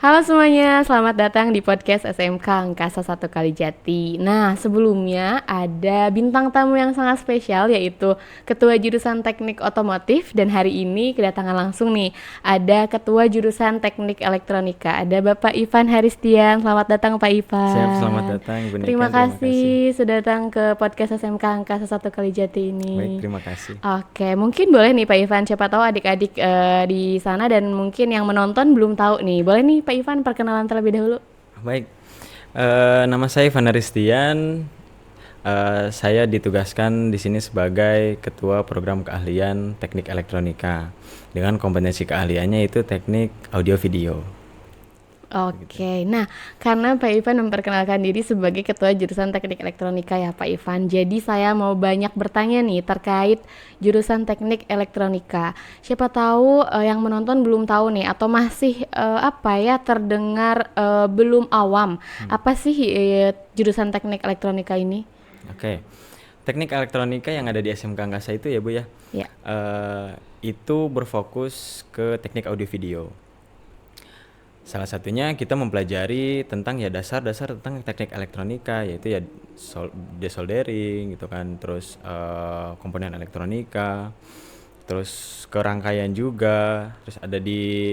Halo semuanya, selamat datang di podcast SMK Angkasa 1 Kalijati. Nah, sebelumnya ada bintang tamu yang sangat spesial, yaitu Ketua Jurusan Teknik Otomotif. Dan hari ini kedatangan langsung nih, ada Ketua Jurusan Teknik Elektronika, ada Bapak Ivan Haristian. Selamat datang Pak Siap, selamat Ivan. datang Ibu Terima Nika, terima kasih. kasih sudah datang ke podcast SMK Angkasa 1 Kalijati Baik, ini. terima kasih. Oke, mungkin boleh nih Pak Ivan, siapa tahu adik-adik di sana dan mungkin yang menonton belum tahu nih. Boleh nih Pak Ivan perkenalan terlebih dahulu. Baik, nama saya Ivan Aristian. Saya ditugaskan di sini sebagai Ketua Program Keahlian Teknik Elektronika dengan kompetensi keahliannya itu teknik audio video. Oke, nah karena Pak Ivan memperkenalkan diri sebagai Ketua Jurusan Teknik Elektronika ya Pak Ivan, jadi saya mau banyak bertanya nih terkait jurusan Teknik Elektronika. Siapa tahu yang menonton belum tahu nih atau masih terdengar belum awam. Apa sih jurusan Teknik Elektronika ini? Oke, teknik elektronika yang ada di SMK Angkasa itu ya Bu ya, Ya. itu berfokus ke teknik audio video. Salah satunya kita mempelajari tentang ya dasar-dasar tentang teknik elektronika, yaitu ya desoldering gitu kan, terus komponen elektronika, terus kerangkaian juga, terus ada di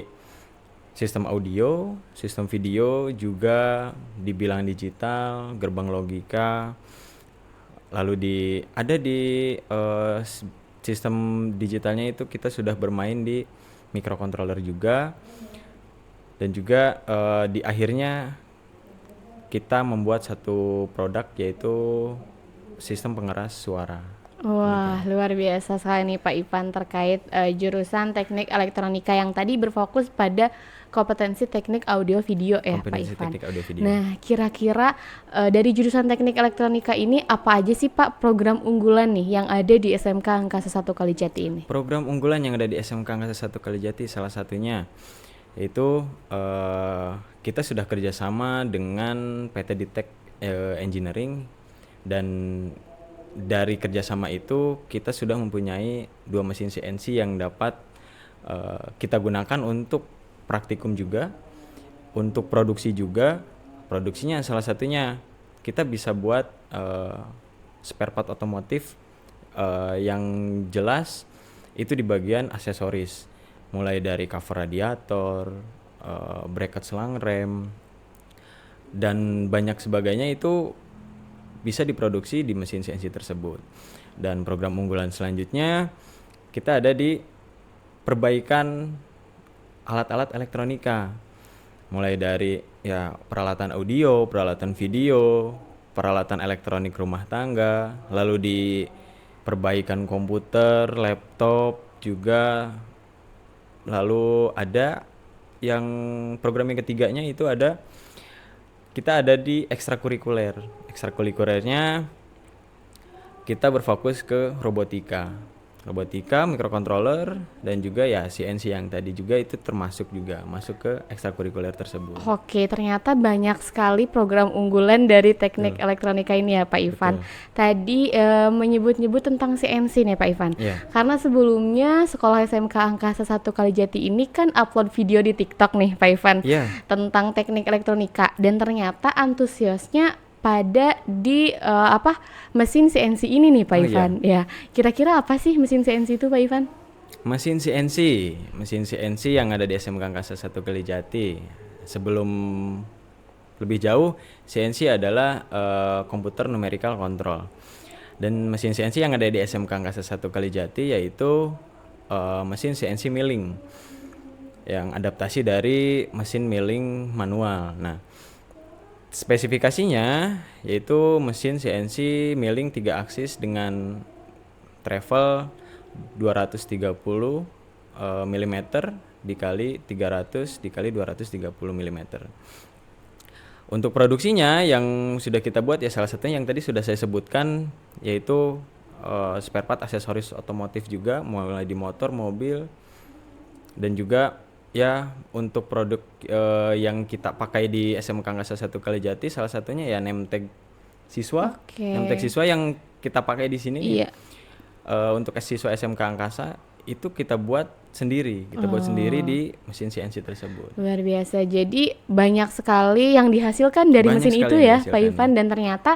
sistem audio, sistem video juga, dibilang digital, gerbang logika, lalu ada di sistem digitalnya itu kita sudah bermain di microcontroller juga. Dan juga di akhirnya kita membuat satu produk yaitu sistem pengeras suara. Wah, luar biasa sekali nih Pak Ivan terkait jurusan Teknik Elektronika yang tadi berfokus pada kompetensi teknik audio video ya Pak Kompetensi Ivan. teknik audio video. Nah, kira-kira dari jurusan Teknik Elektronika ini apa aja sih Pak program unggulan nih yang ada di SMK Angkasa 1 Kalijati ini? Program unggulan yang ada di SMK Angkasa 1 Kalijati salah satunya yaitu kita sudah kerjasama dengan PT Ditek Engineering, dan dari kerjasama itu kita sudah mempunyai 2 mesin CNC yang dapat kita gunakan untuk praktikum juga, untuk produksi juga. Produksinya salah satunya kita bisa buat spare part otomotif yang jelas itu di bagian aksesoris, mulai dari cover radiator, bracket selang rem, dan banyak sebagainya itu bisa diproduksi di mesin CNC tersebut. Dan program unggulan selanjutnya kita ada di perbaikan alat-alat elektronika, mulai dari ya peralatan audio, peralatan video, peralatan elektronik rumah tangga, lalu di perbaikan komputer, laptop juga. Lalu ada yang program yang ketiganya itu kita ada di ekstrakurikuler. Ekstrakurikulernya kita berfokus ke robotika, microcontroller, dan juga ya CNC yang tadi juga itu termasuk juga masuk ke ekstrakurikuler tersebut. Oke, ternyata banyak sekali program unggulan dari Teknik Betul. Elektronika ini ya Pak Ivan. Betul. Tadi menyebut-nyebut tentang CNC nih Pak Ivan. Iya. Karena sebelumnya sekolah SMK Angkasa 1 Kalijati ini kan upload video di TikTok nih Pak Ivan Iya. tentang teknik elektronika, dan ternyata antusiasnya pada di mesin CNC ini nih Pak Oh, Ivan. Ya, kira-kira apa sih mesin CNC itu Pak Ivan? Mesin CNC yang ada di SMK Angkasa 1 Kalijati. Sebelum lebih jauh, CNC adalah komputer numerical control. Dan mesin CNC yang ada di SMK Angkasa 1 Kalijati yaitu mesin CNC milling, yang adaptasi dari mesin milling manual. Nah, spesifikasinya yaitu mesin CNC milling 3 aksis dengan travel 230 mm dikali 300 dikali 230 mm. Untuk produksinya yang sudah kita buat ya salah satunya yang tadi sudah saya sebutkan, yaitu spare part aksesoris otomotif juga, mulai di motor, mobil, dan juga ya untuk produk yang kita pakai di SMK Angkasa 1 Kalijati salah satunya ya name tag siswa. Oke. Name tag siswa yang kita pakai di sini nih. Iya. Untuk siswa SMK Angkasa itu kita buat sendiri di mesin CNC tersebut. Luar biasa. Jadi banyak sekali yang dihasilkan dari Banyak mesin sekali itu yang ya, Pak dihasilkan, Ivan. Dan ternyata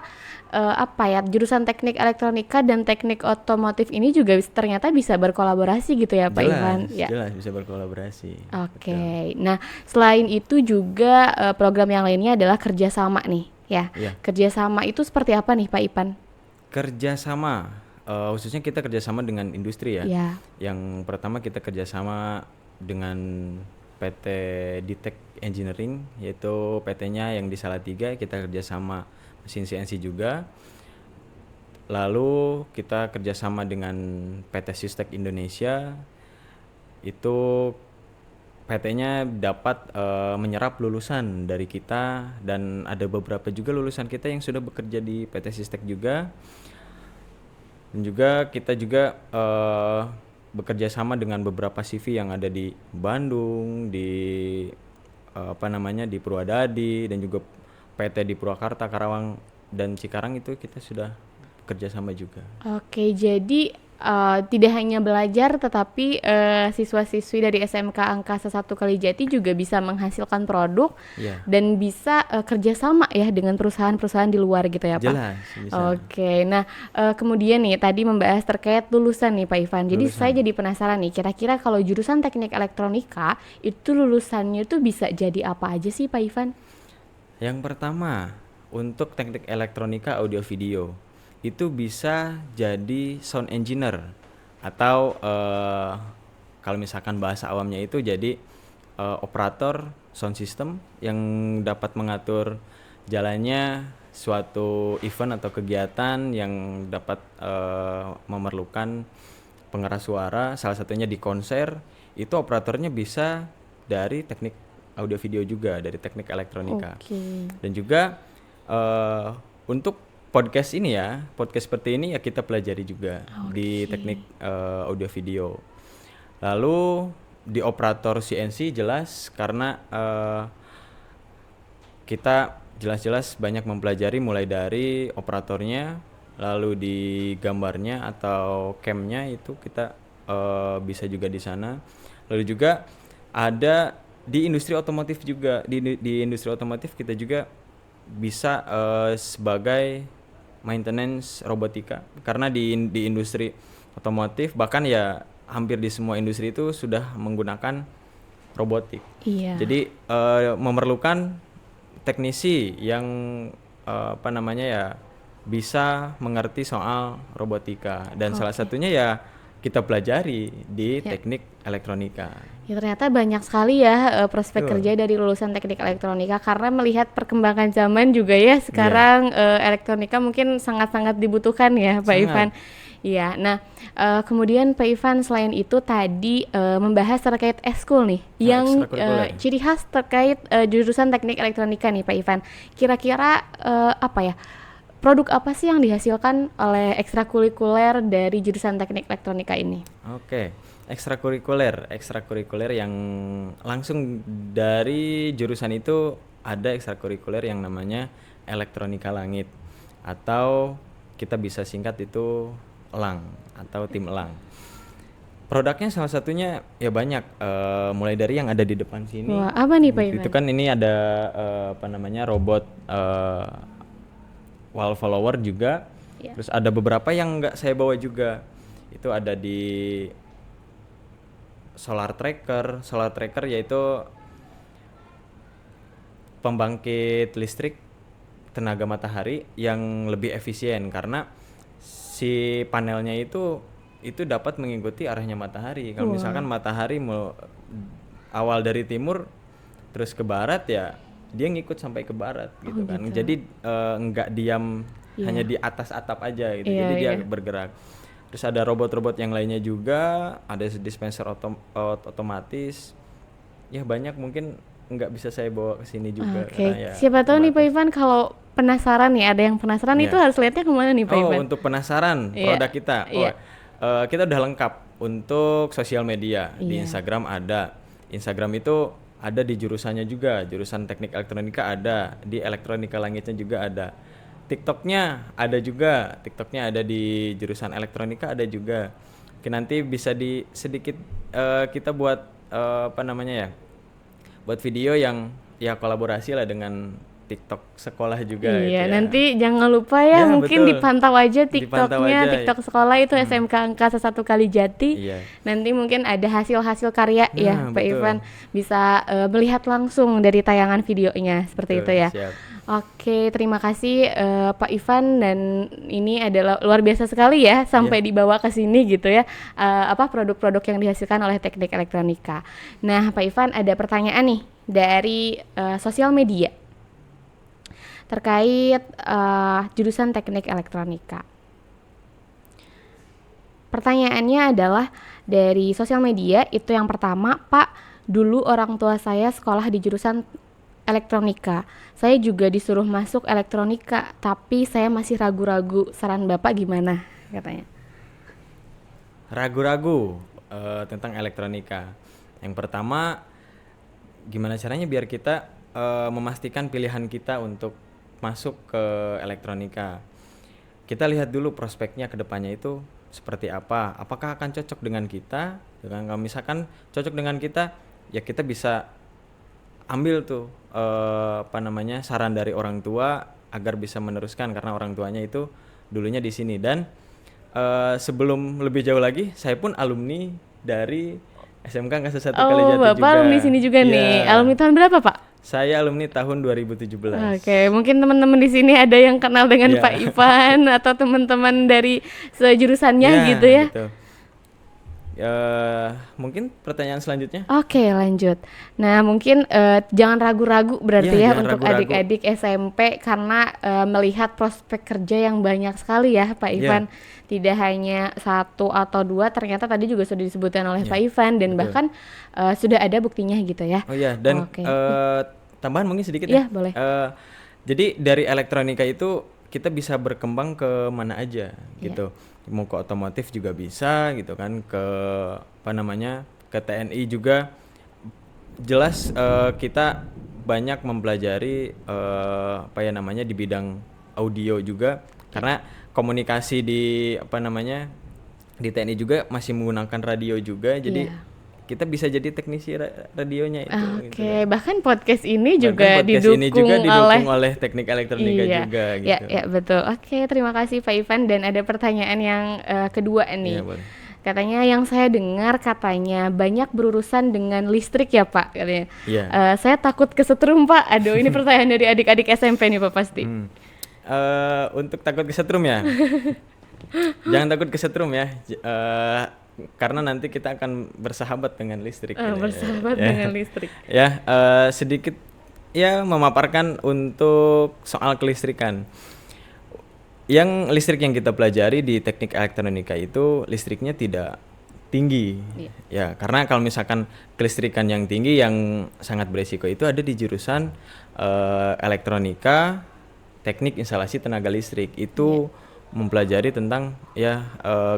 jurusan teknik elektronika dan teknik otomotif ini juga ternyata bisa berkolaborasi gitu ya, Pak Ivan. Ya. Jelas bisa berkolaborasi. Oke. Nah, selain itu juga program yang lainnya adalah kerjasama nih, ya. Iya. Kerjasama itu seperti apa nih, Pak Ivan? Kerjasama, khususnya kita kerjasama dengan industri ya. Ya. Yang pertama kita kerjasama dengan PT Ditech Engineering, yaitu PT-nya yang di Salatiga, kita kerjasama mesin CNC juga. Lalu kita kerjasama dengan PT Sistek Indonesia, itu PT-nya dapat menyerap lulusan dari kita, dan ada beberapa juga lulusan kita yang sudah bekerja di PT Sistek juga. Dan juga kita juga bekerja sama dengan beberapa CV yang ada di Bandung, di di Purwadadi, dan juga PT di Purwakarta, Karawang, dan Cikarang, itu kita sudah bekerja sama juga. Oke, jadi tidak hanya belajar, tetapi siswa-siswi dari SMK Angkasa 1 Kalijati juga bisa menghasilkan produk dan bisa kerjasama ya dengan perusahaan-perusahaan di luar gitu ya, Pak? Jelas, bisa. Oke, nah kemudian nih tadi membahas terkait lulusan nih, Pak Ivan. Jadi saya jadi penasaran nih, kira-kira kalau jurusan teknik elektronika itu lulusannya tuh bisa jadi apa aja sih, Pak Ivan? Yang pertama, untuk teknik elektronika audio video itu bisa jadi sound engineer, atau kalau misalkan bahasa awamnya itu jadi operator sound system yang dapat mengatur jalannya suatu event atau kegiatan yang dapat memerlukan pengeras suara, salah satunya di konser. Itu operatornya bisa dari teknik audio video juga, dari teknik elektronika. Dan juga untuk podcast ini ya, podcast seperti ini ya kita pelajari juga di teknik audio video. Lalu di operator CNC jelas, karena kita jelas-jelas banyak mempelajari mulai dari operatornya, lalu di gambarnya atau camnya itu kita bisa juga di sana. Lalu juga ada di industri otomotif juga, di industri otomotif kita juga bisa sebagai maintenance robotika, karena di industri otomotif, bahkan ya hampir di semua industri itu sudah menggunakan robotik. Jadi memerlukan teknisi yang bisa mengerti soal robotika, dan salah satunya ya kita pelajari di teknik elektronika. Ya ternyata banyak sekali ya prospek kerja dari lulusan teknik elektronika, karena melihat perkembangan zaman juga ya sekarang elektronika mungkin sangat-sangat dibutuhkan ya, Pak Ivan. Iya, nah kemudian Pak Ivan selain itu tadi membahas terkait eskul nih, yang ciri khas terkait jurusan teknik elektronika nih, Pak Ivan. Kira-kira produk apa sih yang dihasilkan oleh ekstrakurikuler dari jurusan teknik elektronika ini? Oke, ekstrakurikuler yang langsung dari jurusan itu, ada ekstrakurikuler yang namanya elektronika langit, atau kita bisa singkat itu ELANG atau tim ELANG. Produknya salah satunya ya banyak, mulai dari yang ada di depan sini. Wah, apa nih Pak Ivan? Itu kan ini ada robot wall follower juga. Terus ada beberapa yang nggak saya bawa juga. Itu ada di solar tracker yaitu pembangkit listrik tenaga matahari yang lebih efisien, karena si panelnya itu dapat mengikuti arahnya matahari. Kalau misalkan matahari awal dari timur terus ke barat, ya dia ngikut sampai ke barat gitu kan. Jadi nggak diam hanya di atas atap aja gitu. Jadi dia bergerak. Terus ada robot-robot yang lainnya juga, ada dispenser otomatis. Ya banyak, mungkin nggak bisa saya bawa ke sini juga. Ya, siapa tahu nih Pak Ivan, kalau penasaran nih, ada yang penasaran itu harus lihatnya kemana nih Pak Ivan? Untuk penasaran produk kita, kita udah lengkap untuk sosial media. Di Instagram ada. Instagram itu ada di jurusannya juga, jurusan teknik elektronika ada, di elektronika langitnya juga ada. TikToknya ada juga, TikToknya ada di jurusan elektronika ada juga. Mungkin nanti bisa sedikit kita buat apa namanya ya? Buat video yang ya kolaborasi lah dengan TikTok sekolah juga gitu Iya, ya. nanti jangan lupa ya, Ya, mungkin betul. dipantau aja Dipantau TikToknya, aja. TikTok sekolah itu SMK Angkasa 1 Kalijati. Iya. Nanti mungkin ada hasil-hasil karya ya, Nah, Pak betul. Ivan bisa melihat langsung dari tayangan videonya seperti itu Betul, ya. siap. Oke, terima kasih Pak Ivan, dan ini adalah luar biasa sekali ya sampai dibawa ke sini gitu ya, apa produk-produk yang dihasilkan oleh teknik elektronika. Nah, Pak Ivan, ada pertanyaan nih dari sosial media terkait jurusan teknik elektronika. Pertanyaannya adalah dari sosial media itu yang pertama, Pak, dulu orang tua saya sekolah di jurusan elektronika. Saya juga disuruh masuk elektronika, tapi saya masih ragu-ragu. Saran Bapak gimana? Katanya. Ragu-ragu tentang elektronika. Yang pertama, gimana caranya biar kita memastikan pilihan kita untuk masuk ke elektronika. Kita lihat dulu prospeknya ke depannya itu seperti apa. Apakah akan cocok dengan kita? Kalau misalkan cocok dengan kita, ya kita bisa ambil tuh apa namanya saran dari orang tua agar bisa meneruskan, karena orang tuanya itu dulunya di sini. Dan sebelum lebih jauh lagi, saya pun alumni dari SMK Angkasa 1 Oh, Kalijati Bapak juga. alumni sini juga nih. Iya. Alumni tahun berapa, Pak? Saya alumni tahun 2017. Oke, mungkin teman-teman di sini ada yang kenal dengan Iya. Pak Ivan atau teman-teman dari sejurusannya Iya, gitu ya. gitu. Mungkin pertanyaan selanjutnya. Oke, lanjut. Nah, mungkin jangan ragu-ragu berarti Iya, ya jangan untuk ragu-ragu. adik-adik SMP, karena melihat prospek kerja yang banyak sekali ya, Pak Iya. Ivan. Tidak hanya satu atau dua, ternyata tadi juga sudah disebutkan oleh Iya, Pak Ivan, dan betul. bahkan sudah ada buktinya gitu ya. Oh iya, dan Oke. tambahan mungkin sedikit Iya, ya. boleh. Jadi dari elektronika itu kita bisa berkembang ke mana aja gitu. Mau ke otomotif juga bisa gitu kan, ke apa namanya, ke TNI juga. Jelas kita banyak mempelajari apa ya namanya di bidang audio juga, karena komunikasi di apa namanya di TNI juga masih menggunakan radio juga, jadi Iya. kita bisa jadi teknisi radionya itu gitu Oke, kan. bahkan podcast ini Bahkan juga podcast ini didukung juga didukung oleh oleh teknik elektronika iya, juga ya, gitu. ya betul. Oke, terima kasih Pak Ivan, dan ada pertanyaan yang kedua nih. Iya, boleh. Katanya yang saya dengar katanya banyak berurusan dengan listrik ya Pak, katanya. Iya. Saya takut kesetrum Pak. Aduh, ini pertanyaan dari adik-adik SMP nih Pak pasti. Untuk takut kesetrum ya. Jangan takut kesetrum ya. Karena nanti kita akan bersahabat dengan listrik. Gitu ya. Bersahabat Ya. dengan listrik. Ya, sedikit ya memaparkan untuk soal kelistrikan. Yang listrik yang kita pelajari di teknik elektronika itu listriknya tidak tinggi. Iya. Ya, karena kalau misalkan kelistrikan yang tinggi yang sangat beresiko itu ada di jurusan elektronika, teknik instalasi tenaga listrik. Itu mempelajari tentang ya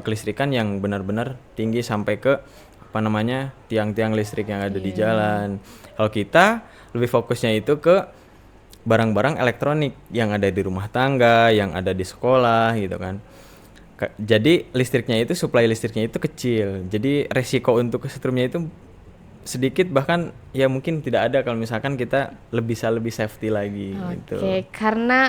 kelistrikan yang benar-benar tinggi sampai ke apa namanya tiang-tiang listrik yang ada di jalan. Kalau kita lebih fokusnya itu ke barang-barang elektronik yang ada di rumah tangga, yang ada di sekolah gitu kan. Jadi listriknya itu, supply listriknya itu kecil. Jadi resiko untuk kesetrumnya itu sedikit, bahkan ya mungkin tidak ada kalau misalkan kita lebih safety lagi gitu. Oke, karena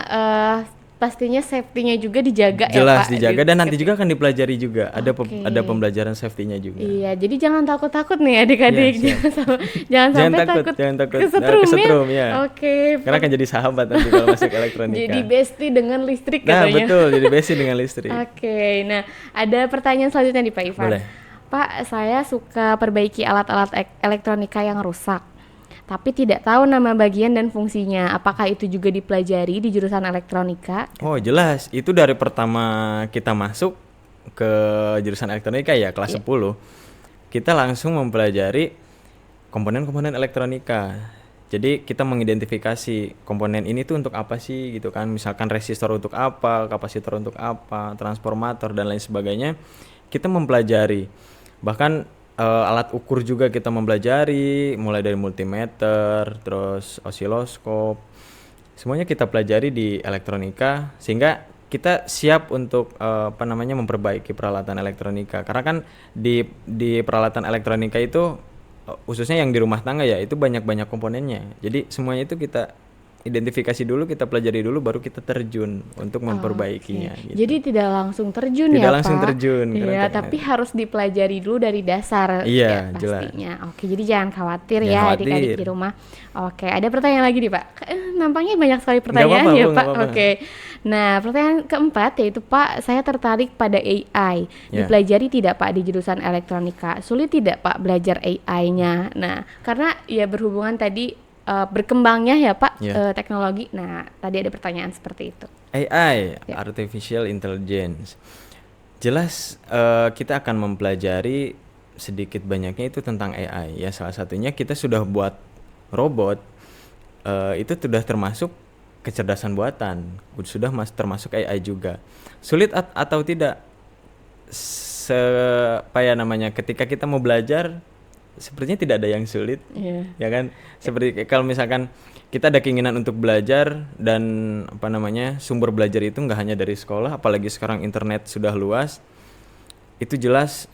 pastinya safety-nya juga dijaga ya Pak. Jelas dijaga, dan nanti Ketika- juga akan dipelajari juga. Ada Oke. ada pembelajaran safety-nya juga. Iya, jadi jangan takut-takut nih adik-adik. Iya, jangan Jangan sampai takut, jangan takut. kesetrum, Kesetrum, ya. Oke. Karena akan jadi sahabat nanti kalau masuk elektronika. Jadi bestie dengan listrik Nah, katanya. betul, jadi basic dengan listrik. Oke, nah ada pertanyaan selanjutnya nih Pak Ivan. Boleh. Pak, saya suka perbaiki alat-alat elektronika yang rusak, tapi tidak tahu nama bagian dan fungsinya. Apakah itu juga dipelajari di jurusan elektronika? Oh, jelas. Itu dari pertama kita masuk ke jurusan elektronika ya, kelas 10. Kita langsung mempelajari komponen-komponen elektronika. Jadi kita mengidentifikasi komponen ini tuh untuk apa sih gitu kan. Misalkan resistor untuk apa, kapasitor untuk apa, transformator dan lain sebagainya. Kita mempelajari. Bahkan alat ukur juga kita mempelajari, mulai dari multimeter, terus osiloskop. Semuanya kita pelajari di elektronika, sehingga kita siap untuk memperbaiki peralatan elektronika. Karena kan di peralatan elektronika itu khususnya yang di rumah tangga ya, itu banyak komponennya. Jadi semuanya itu kita identifikasi dulu, kita pelajari dulu, baru kita terjun untuk memperbaikinya. Gitu. Jadi tidak langsung terjun Tidak ya langsung Pak? terjun. Iya, tapi harus dipelajari dulu dari dasar Iya, ya jelas. pastinya. Oke, jadi jangan khawatir Jangan ya khawatir. adik-adik di rumah. Oke, ada pertanyaan lagi nih Pak. Nampaknya banyak sekali pertanyaan apa-apa, ya Bu, Pak. nggak apa-apa. Oke. Nah, pertanyaan keempat yaitu Pak, saya tertarik pada AI. Ya. Dipelajari tidak Pak di jurusan elektronika? Sulit tidak Pak belajar AI-nya? Nah, karena ya berhubungan tadi berkembangnya ya Pak Ya. teknologi. Nah, tadi ada pertanyaan seperti itu. AI, Ya. Artificial Intelligence. Jelas kita akan mempelajari sedikit banyaknya itu tentang AI. Ya, salah satunya kita sudah buat robot, itu sudah termasuk kecerdasan buatan, sudah termasuk AI juga. Sulit atau tidak? Ketika kita mau belajar, sepertinya tidak ada yang sulit. Iya. Ya kan, seperti kalau misalkan kita ada keinginan untuk belajar dan sumber belajar itu nggak hanya dari sekolah, apalagi sekarang internet sudah luas, itu jelas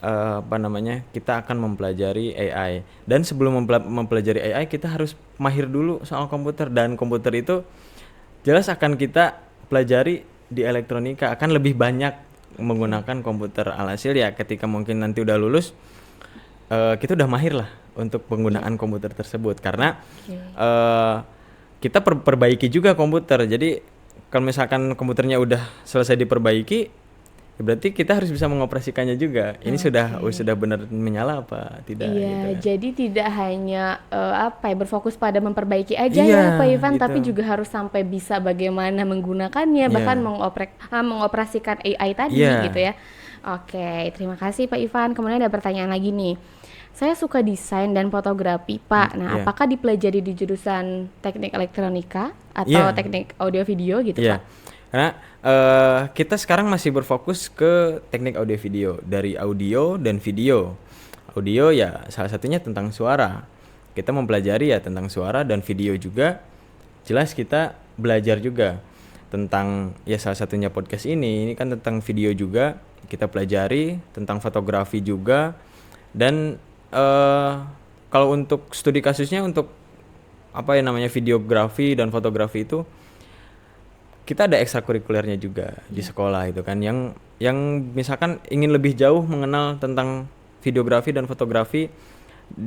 kita akan mempelajari AI. Dan sebelum mempelajari AI, kita harus mahir dulu soal komputer, dan komputer itu jelas akan kita pelajari di elektronika, akan lebih banyak menggunakan komputer. Alhasil ya ketika mungkin nanti udah lulus, kita udah mahir lah untuk penggunaan komputer tersebut, karena kita perbaiki juga komputer. Jadi kalau misalkan komputernya udah selesai diperbaiki, ya berarti kita harus bisa mengoperasikannya juga. Ini sudah benar menyala apa tidak? Iya, gitu kan. jadi tidak hanya berfokus pada memperbaiki aja Iya, ya Pak Ivan, gitu. tapi juga harus sampai bisa bagaimana menggunakannya, Iya. bahkan mengoperasikan AI tadi Iya. gitu ya. Oke, terima kasih Pak Ivan. Kemudian ada pertanyaan lagi nih. Saya suka desain dan fotografi, Pak. Nah, Iya. apakah dipelajari di jurusan teknik elektronika atau Iya. teknik audio video gitu, Iya. Pak? Karena kita sekarang masih berfokus ke teknik audio video, dari audio dan video. Audio ya salah satunya tentang suara. Kita mempelajari ya tentang suara dan video juga. Jelas kita belajar juga tentang ya salah satunya podcast ini kan tentang video juga. Kita pelajari tentang fotografi juga. Dan kalau untuk studi kasusnya untuk videografi dan fotografi itu kita ada ekstrakurikulernya juga di sekolah itu kan, yang misalkan ingin lebih jauh mengenal tentang videografi dan fotografi,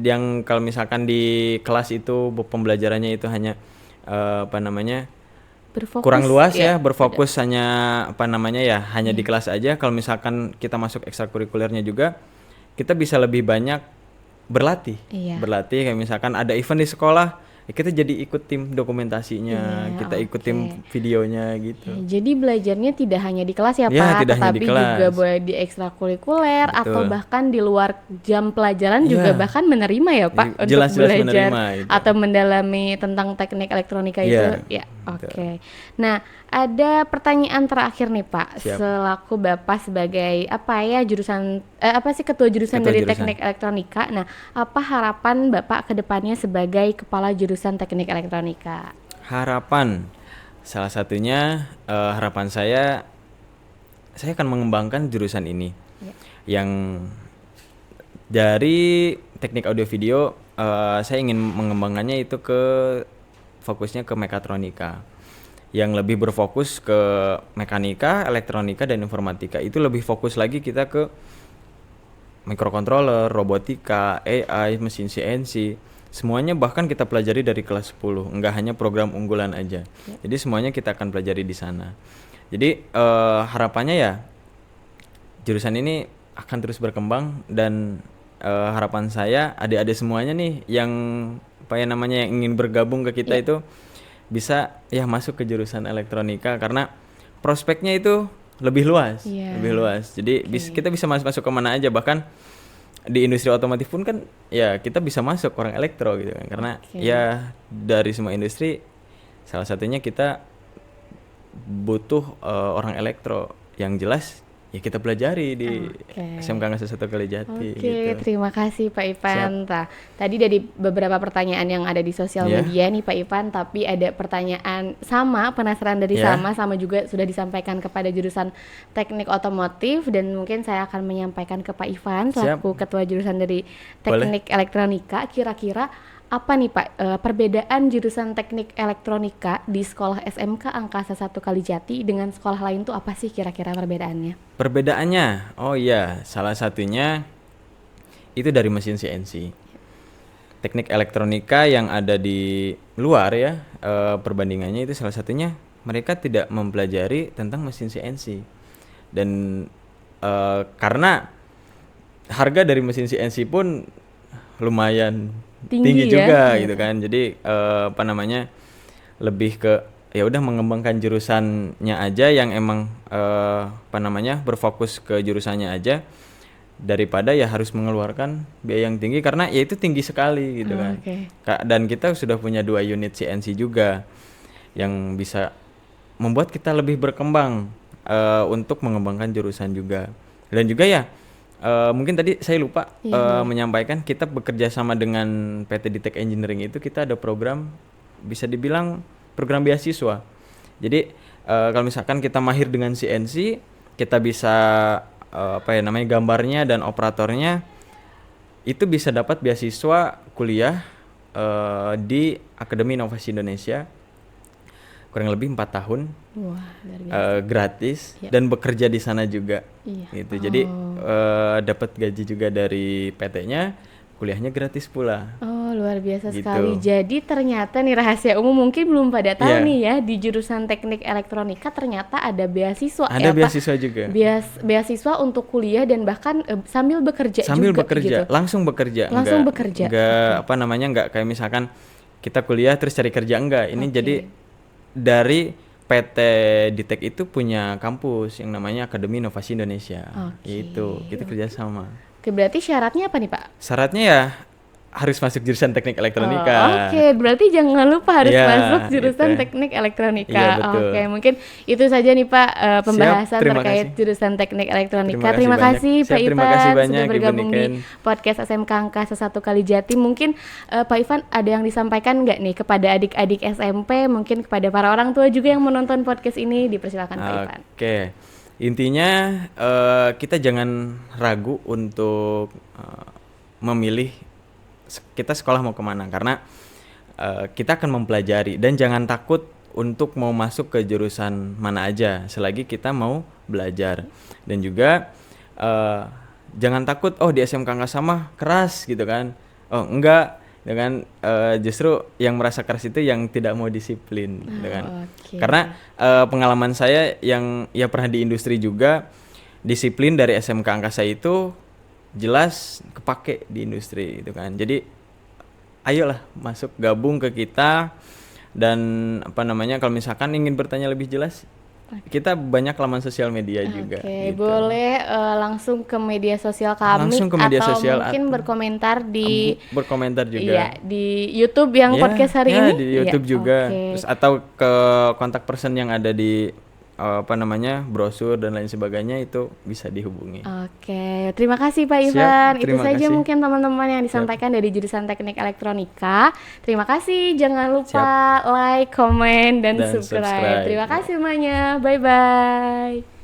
yang kalau misalkan di kelas itu pembelajarannya itu hanya Berfokus kurang luas ya, ya, berfokus hanya hanya di kelas aja. Kalau misalkan kita masuk ekstrakurikulernya juga, kita bisa lebih banyak berlatih. Iya. Berlatih kayak misalkan ada event di sekolah, ya kita jadi ikut tim dokumentasinya, Iya, kita ikut oke. tim videonya gitu. Jadi belajarnya tidak hanya di kelas ya Ya, Pak, tidak hanya tetapi di kelas. juga boleh di ekstrakurikuler atau Betul. bahkan di luar jam pelajaran Iya. juga bahkan menerima ya Pak untuk Jelas-jelas belajar menerima itu. atau mendalami tentang teknik elektronika Iya, itu. Ya, betul. oke. Nah, ada pertanyaan terakhir nih Pak, Siap. selaku Bapak sebagai ketua jurusan Ketua dari jurusan. teknik elektronika. Nah, apa harapan Bapak ke depannya sebagai kepala jurusan teknik elektronika? Harapan salah satunya harapan saya akan mengembangkan jurusan ini. Ya. Yang dari teknik audio video saya ingin mengembangkannya itu fokusnya ke mekatronika. Yang lebih berfokus ke mekanika, elektronika dan informatika. Itu lebih fokus lagi kita ke microcontroller, robotika, AI, mesin CNC. Semuanya bahkan kita pelajari dari kelas 10, enggak hanya program unggulan aja. Jadi semuanya kita akan pelajari di sana. Jadi harapannya ya jurusan ini akan terus berkembang, dan harapan saya adik-adik semuanya nih yang yang ingin bergabung ke kita itu bisa ya masuk ke jurusan elektronika, karena prospeknya itu lebih luas, Iya. lebih luas. Jadi kita bisa masuk ke mana aja, bahkan di industri otomotif pun kan ya kita bisa masuk orang elektro gitu kan, karena ya dari semua industri salah satunya kita butuh orang elektro. Yang jelas ya kita pelajari di Oke. SMK Angkasa 1 Kalijati Oke, gitu. terima kasih Pak Ivan. Nah, tadi dari beberapa pertanyaan yang ada di sosial Iya. media nih Pak Ivan, tapi ada pertanyaan sama, penasaran dari Iya. sama juga sudah disampaikan kepada jurusan Teknik Otomotif, dan mungkin saya akan menyampaikan ke Pak Ivan Siap. selaku ketua jurusan dari Boleh. Teknik Elektronika. Kira-kira apa nih Pak perbedaan jurusan Teknik Elektronika di sekolah SMK Angkasa 1 Kalijati dengan sekolah lain tuh apa sih kira-kira perbedaannya? Perbedaannya, oh iya, salah satunya itu dari mesin CNC. Teknik elektronika yang ada di luar ya, perbandingannya itu salah satunya mereka tidak mempelajari tentang mesin CNC. Dan karena harga dari mesin CNC pun lumayan tinggi Tinggi ya, juga iya. gitu kan. Jadi apa namanya, lebih ke ya udah mengembangkan jurusannya aja yang emang apa namanya, berfokus ke jurusannya aja, daripada ya harus mengeluarkan biaya yang tinggi karena ya itu tinggi sekali gitu kan. Oke. Dan kita sudah punya 2 unit CNC juga yang bisa membuat kita lebih berkembang untuk mengembangkan jurusan juga. Dan juga ya mungkin tadi saya lupa Iya, menyampaikan, kita bekerja sama dengan PT Ditek Engineering itu kita ada program, bisa dibilang program beasiswa. Jadi kalau misalkan kita mahir dengan CNC, kita bisa apa ya namanya, gambarnya dan operatornya itu bisa dapat beasiswa kuliah di Akademi Inovasi Indonesia kurang lebih 4 tahun wah luar biasa. gratis, Iya. dan bekerja di sana juga Iya. gitu. Jadi dapat gaji juga dari PT-nya, kuliahnya gratis pula Oh luar biasa gitu. sekali. Jadi ternyata nih rahasia umum mungkin belum pada tahu Iya. nih ya, di jurusan Teknik Elektronika ternyata ada beasiswa Ada apa? beasiswa juga. Beasiswa untuk kuliah dan bahkan sambil bekerja Sambil juga bekerja, gitu. langsung bekerja. Langsung bekerja. Enggak apa namanya, enggak kayak misalkan kita kuliah terus cari kerja, enggak. Ini Oke. jadi dari PT Ditek itu punya kampus yang namanya Akademi Inovasi Indonesia. Oke, Itu kita kerjasama. Oke, berarti syaratnya apa nih Pak? Syaratnya ya harus masuk jurusan Teknik Elektronika. Oh, oke, berarti jangan lupa harus Iya, masuk jurusan gitu. Teknik Elektronika. Iya, betul. Oke, mungkin itu saja nih Pak pembahasan terima terkait kasih. jurusan Teknik Elektronika. Terima Terima kasih kasih banyak. Pak Siap, Ivan terima kasih sudah banyak, Ibu bergabung di Niken. podcast SMK Angkasa 1 Kalijati. Mungkin Pak Ivan ada yang disampaikan nggak nih kepada adik-adik SMP, mungkin kepada para orang tua juga yang menonton podcast ini, dipersilakan Pak Ivan. Oke, intinya kita jangan ragu untuk memilih kita sekolah mau kemana, karena kita akan mempelajari, dan jangan takut untuk mau masuk ke jurusan mana aja selagi kita mau belajar. Dan juga jangan takut, oh di SMK Angkasa mah keras gitu kan, oh enggak, dengan justru yang merasa keras itu yang tidak mau disiplin gitu kan. Oke. Karena pengalaman saya yang ya pernah di industri juga, disiplin dari SMK Angkasa itu jelas kepake di industri gitu kan. Jadi ayolah masuk, gabung ke kita. Dan apa namanya, kalau misalkan ingin bertanya lebih jelas, kita banyak laman sosial media juga Oke, gitu. boleh langsung ke media sosial kami, Langsung ke media atau sosial mungkin berkomentar di berkomentar juga. iya, di YouTube yang Ya, podcast hari ya, ini. di Iya, YouTube juga. oke. Terus atau ke kontak person yang ada di apa namanya, brosur dan lain sebagainya, itu bisa dihubungi. Oke, terima kasih Pak Siap, Ivan. Itu terima saja kasih. mungkin teman-teman yang disampaikan dari jurusan Teknik Elektronika. Terima kasih. Jangan lupa like, komen, dan Dan subscribe. subscribe. Terima kasih semuanya. Bye bye.